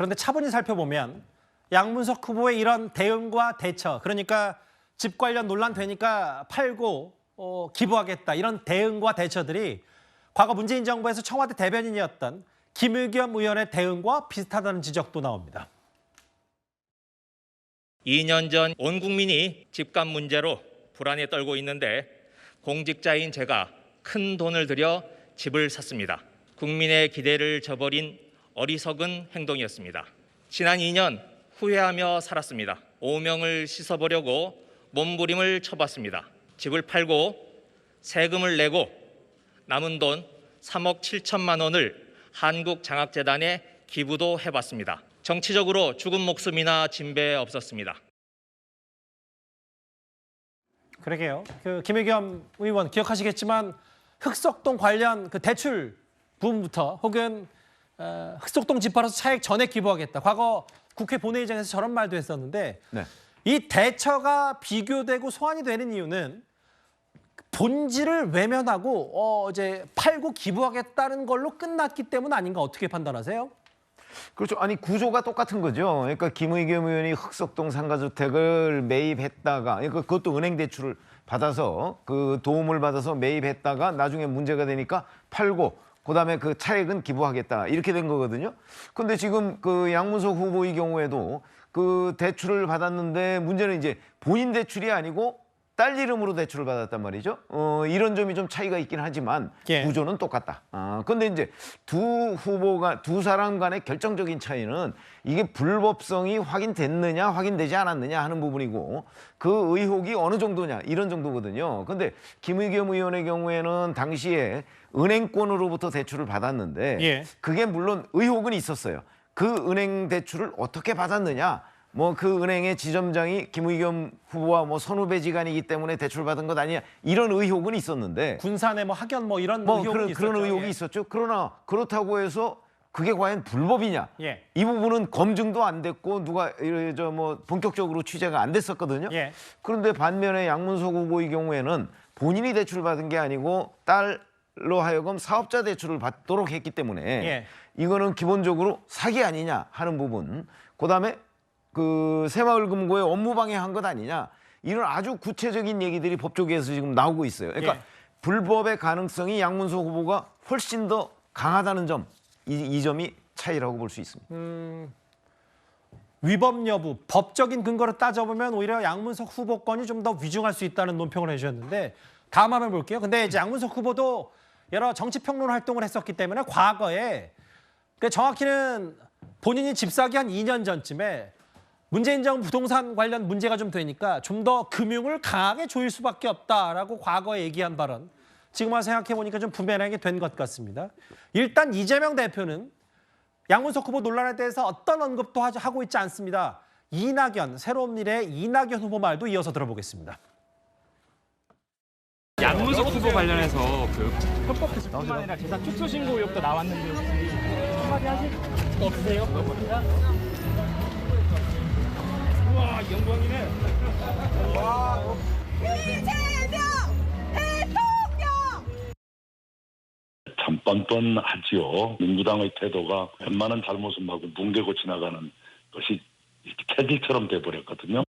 그런데 차분히 살펴보면 양문석 후보의 이런 대응과 대처, 그러니까 집 관련 논란 되니까 팔고 기부하겠다 이런 대응과 대처들이 과거 문재인 정부에서 청와대 대변인이었던 김의겸 의원의 대응과 비슷하다는 지적도 나옵니다. 2년 전 온 국민이 집값 문제로 불안에 떨고 있는데 공직자인 제가 큰 돈을 들여 집을 샀습니다. 국민의 기대를 저버린 어리석은 행동이었습니다. 지난 2년 후회하며 살았습니다. 오명을 씻어보려고 몸부림을 쳐봤습니다. 집을 팔고 세금을 내고 남은 돈 3억 7천만 원을 한국장학재단에 기부도 해봤습니다. 정치적으로 죽은 목숨이나 진배 없었습니다. 그러게요. 김의겸 의원 기억하시겠지만 흑석동 관련 대출 부분부터 혹은 흑석동 집 팔아서 차액 전액 기부하겠다. 과거 국회 본회의장에서 저런 말도 했었는데 네. 이 대처가 비교되고 소환이 되는 이유는 본질을 외면하고 이제 팔고 기부하겠다는 걸로 끝났기 때문 아닌가 어떻게 판단하세요? 그렇죠. 아니 구조가 똑같은 거죠. 그러니까 김의겸 의원이 흑석동 상가주택을 매입했다가 그러니까 그것도 은행 대출을 받아서 그 도움을 받아서 매입했다가 나중에 문제가 되니까 팔고 그다음에 그 차액은 기부하겠다 이렇게 된 거거든요. 근데 지금 그 양문석 후보의 경우에도 그 대출을 받았는데 문제는 이제 본인 대출이 아니고 딸 이름으로 대출을 받았단 말이죠. 이런 점이 좀 차이가 있긴 하지만 예. 구조는 똑같다. 근데 이제 두 사람 간의 결정적인 차이는 이게 불법성이 확인됐느냐 확인되지 않았느냐 하는 부분이고 그 의혹이 어느 정도냐 이런 정도거든요. 근데 김의겸 의원의 경우에는 당시에 은행권으로부터 대출을 받았는데 예. 그게 물론 의혹은 있었어요. 그 은행 대출을 어떻게 받았느냐. 뭐 그 은행의 지점장이 김의겸 후보와 뭐 선후배지간이기 때문에 대출 받은 것 아니냐 이런 의혹은 있었는데 군산의 학연 이런 의혹이 있었죠. 그런 의혹이 있었죠. 그러나 그렇다고 해서 그게 과연 불법이냐? 예. 이 부분은 검증도 안 됐고 누가 본격적으로 취재가 안 됐었거든요. 예. 그런데 반면에 양문석 후보의 경우에는 본인이 대출을 받은 게 아니고 딸로 하여금 사업자 대출을 받도록 했기 때문에 예. 이거는 기본적으로 사기 아니냐 하는 부분. 그다음에 그 새마을금고에 업무방해한 것 아니냐 이런 아주 구체적인 얘기들이 법조계에서 지금 나오고 있어요. 그러니까 예. 불법의 가능성이 양문석 후보가 훨씬 더 강하다는 점, 이 점이 차이라고 볼 수 있습니다. 위법 여부, 법적인 근거를 따져보면 오히려 양문석 후보권이 좀 더 위중할 수 있다는 논평을 해주셨는데 다음 화면 볼게요. 근데 이제 양문석 후보도 여러 정치평론 활동을 했었기 때문에 과거에 정확히는 본인이 집 사기 한 2년 전쯤에 문재인 정부 부동산 관련 문제가 좀 되니까 좀 더 금융을 강하게 조일 수밖에 없다라고 과거에 얘기한 발언. 지금 와서 생각해보니까 좀 부메랑이 된 것 같습니다. 일단 이재명 대표는 양문석 후보 논란에 대해서 어떤 언급도 하고 있지 않습니다. 이낙연, 새로운 미래의 이낙연 후보 말도 이어서 들어보겠습니다. 양문석 후보 관련해서 그 편법 회수뿐만 아니라 재산 축소 신고 의혹도 나왔는데 혹시 한마디 하실 거 없으세요? 우와 영광이네. 와. 이재명 대통령! 참 뻔뻔하지요. 민주당의 태도가 웬만한 잘못을 하고 뭉개고 지나가는 것이 이렇게 캐딜처럼 돼버렸거든요.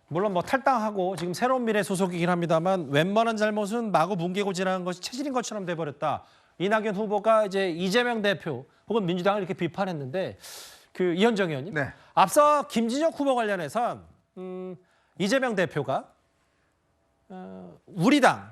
물론 탈당하고 지금 새로운 미래 소속이긴 합니다만 웬만한 잘못은 마구 뭉개고 지나간 것이 체질인 것처럼 돼버렸다. 이낙연 후보가 이제 이재명 대표 혹은 민주당을 이렇게 비판했는데 이현정 의원님. 네. 앞서 김진혁 후보 관련해서 이재명 대표가 우리 당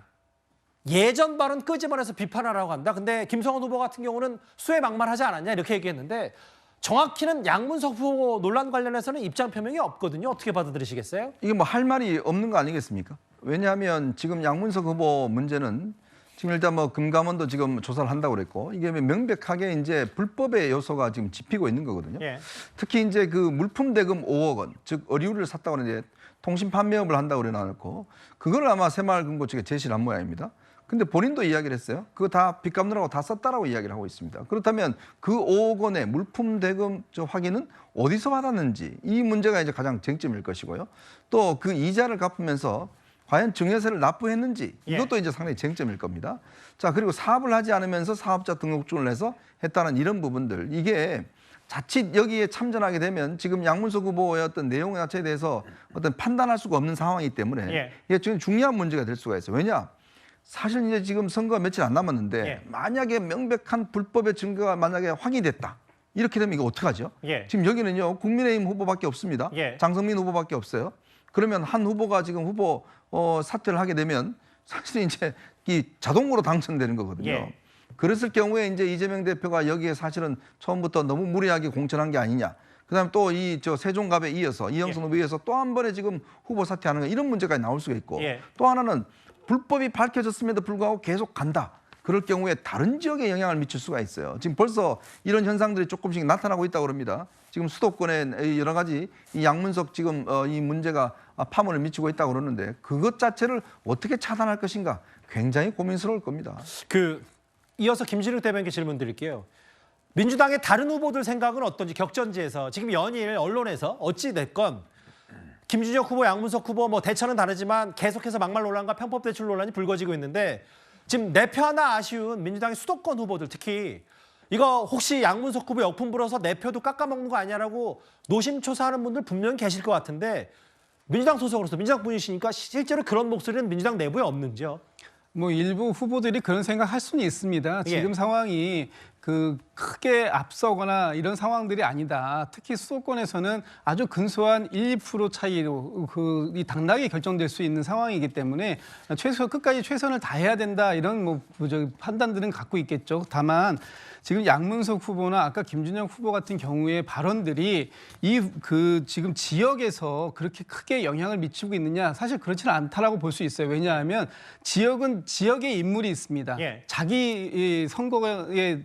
예전 발언 끄집어내서 비판하라고 한다. 근데 김성원 후보 같은 경우는 수해 막말하지 않았냐 이렇게 얘기했는데 정확히는 양문석 후보 논란 관련해서는 입장 표명이 없거든요. 어떻게 받아들이시겠어요? 이게 뭐 할 말이 없는 거 아니겠습니까? 왜냐하면 지금 양문석 후보 문제는 지금 일단 뭐 금감원도 지금 조사를 한다고 그랬고 이게 명백하게 이제 불법의 요소가 지금 짚히고 있는 거거든요. 예. 특히 이제 그 물품 대금 5억 원, 즉 의류를 샀다고 하는데 통신 판매업을 한다고 그래놓고 그걸 아마 새마을금고 측에 제시를 한 모양입니다. 근데 본인도 이야기를 했어요. 그거 다 빚 갚느라고 다 썼다라고 이야기를 하고 있습니다. 그렇다면 그 5억 원의 물품 대금 확인은 어디서 받았는지 이 문제가 이제 가장 쟁점일 것이고요. 또 그 이자를 갚으면서 과연 증여세를 납부했는지 예. 이것도 이제 상당히 쟁점일 겁니다. 자, 그리고 사업을 하지 않으면서 사업자 등록증을 내서 했다는 이런 부분들, 이게 자칫 여기에 참전하게 되면 지금 양문석 후보의 어떤 내용 자체에 대해서 어떤 판단할 수가 없는 상황이기 때문에 예. 이게 지금 중요한 문제가 될 수가 있어요. 왜냐? 사실 이제 지금 선거가 며칠 안 남았는데 예. 만약에 명백한 불법의 증거가 만약에 확인됐다. 이렇게 되면 이거 어떡하죠? 예. 지금 여기는요, 국민의힘 후보밖에 없습니다. 예. 장성민 후보밖에 없어요. 그러면 한 후보가 지금 후보 사퇴를 하게 되면 사실 이제 이 자동으로 당선되는 거거든요. 예. 그랬을 경우에 이제 이재명 대표가 여기에 사실은 처음부터 너무 무리하게 공천한 게 아니냐. 그다음에 또 이 세종갑에 이어서 이영선 후보에 이어서 또 한 번에 지금 후보 사퇴하는 거 이런 문제까지 나올 수가 있고 예. 또 하나는 불법이 밝혀졌음에도 불구하고 계속 간다. 그럴 경우에 다른 지역에 영향을 미칠 수가 있어요. 지금 벌써 이런 현상들이 조금씩 나타나고 있다고 합니다. 지금 수도권에 여러 가지 이 양문석 지금 이 문제가 파문을 미치고 있다고 그러는데 그것 자체를 어떻게 차단할 것인가 굉장히 고민스러울 겁니다. 이어서 김진욱 대변인께 질문 드릴게요. 민주당의 다른 후보들 생각은 어떤지 격전지에서 지금 연일 언론에서 어찌 됐건 김준혁 후보, 양문석 후보 뭐 대처는 다르지만 계속해서 막말 논란과 편법 대출 논란이 불거지고 있는데 지금 내표 하나 아쉬운 민주당의 수도권 후보들 특히 이거 혹시 양문석 후보 역풍 불어서 내표도 깎아먹는 거 아니냐라고 노심초사하는 분들 분명히 계실 것 같은데 민주당 소속으로서 민주당 분이시니까 실제로 그런 목소리는 민주당 내부에 없는지요? 뭐 일부 후보들이 그런 생각할 수는 있습니다. 지금 예. 상황이 크게 앞서거나 이런 상황들이 아니다. 특히 수도권에서는 아주 근소한 1~2% 차이로 이 당락이 결정될 수 있는 상황이기 때문에 끝까지 최선을 다해야 된다 이런 판단들은 갖고 있겠죠. 다만 지금 양문석 후보나 아까 김준영 후보 같은 경우의 발언들이 지금 지역에서 그렇게 크게 영향을 미치고 있느냐 사실 그렇지는 않다라고 볼 수 있어요. 왜냐하면 지역은 지역의 인물이 있습니다. 예. 자기 선거에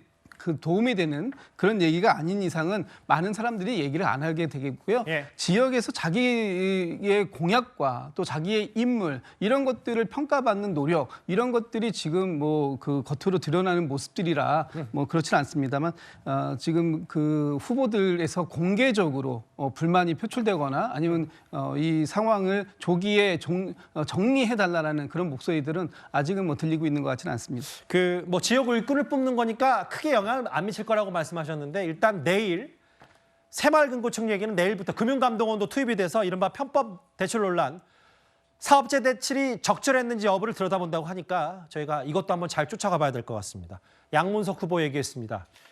도움이 되는 그런 얘기가 아닌 이상은 많은 사람들이 얘기를 안 하게 되겠고요. 예. 지역에서 자기의 공약과 또 자기의 인물 이런 것들을 평가받는 노력 이런 것들이 지금 겉으로 드러나는 모습들이라 그렇지는 않습니다만 지금 후보들에서 공개적으로 불만이 표출되거나 아니면 이 상황을 조기에 정리해달라는 그런 목소리들은 아직은 들리고 있는 것 같지는 않습니다. 지역 일꾼을 뽑는 거니까 크게 영향을 안 미칠 거라고 말씀하셨는데 일단 내일 새마을금고청 얘기는 내일부터 금융감독원도 투입이 돼서 이른바 편법 대출 논란 사업재 대출이 적절했는지 여부를 들여다본다고 하니까 저희가 이것도 한번 잘 쫓아가 봐야 될 것 같습니다. 양문석 후보 얘기했습니다.